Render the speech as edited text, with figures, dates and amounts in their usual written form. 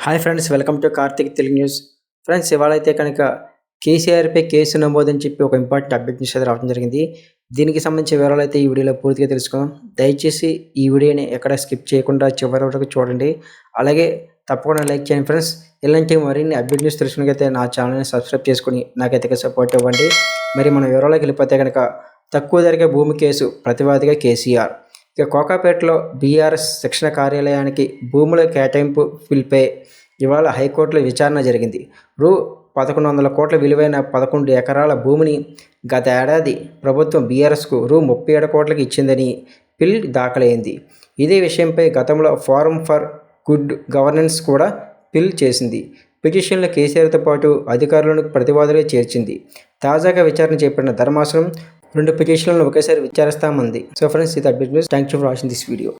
Hi friends, welcome to Karthik Telugu news. Friends, ఇవాళైతే కనుక కేసీఆర్పై కేసు నమోదని చెప్పి ఒక ఇంపార్టెంట్ అప్డేట్ న్యూస్ అయితే రావడం జరిగింది. దీనికి సంబంధించిన వివరాలు అయితే ఈ వీడియోలో పూర్తిగా తెలుసుకుందాం. దయచేసి ఈ వీడియోని ఎక్కడ స్కిప్ చేయకుండా చివరి వరకు చూడండి. అలాగే తప్పకుండా లైక్ చేయండి ఫ్రెండ్స్. ఇలాంటి మరిన్ని అప్డేట్ న్యూస్ తెలుసుకున్నట్లయితే నా ఛానల్ని సబ్స్క్రైబ్ చేసుకుని నాకైతే సపోర్ట్ ఇవ్వండి. మరి మన వివరాలకు వెళ్ళిపోతే కనుక తక్కువ ధరకే భూమి కేసు ప్రతివాదిగా కేసీఆర్. ఇక కోకాపేటలో బీఆర్ఎస్ శిక్షణ కార్యాలయానికి భూముల కేటాయింపు బిల్పై ఇవాళ హైకోర్టులో విచారణ జరిగింది. రూ. 1100 కోట్ల విలువైన 11 ఎకరాల భూమిని గత ఏడాది ప్రభుత్వం బీఆర్ఎస్కు రూ. 37 కోట్లకి ఇచ్చిందని బిల్ దాఖలైంది. ఇదే విషయంపై గతంలో ఫోరం ఫర్ గుడ్ గవర్నెన్స్ కూడా బిల్ చేసింది. పిటిషన్లో కేసీఆర్తో పాటు అధికారులను ప్రతివాదులుగా చేర్చింది. తాజాగా విచారణ చేపట్టిన ధర్మాసనం 2 పిటిషన్లను ఒకేసారి విచారిస్తామంది. సో ఫ్రెండ్స్, ఇది update news. Thank you for watching this video.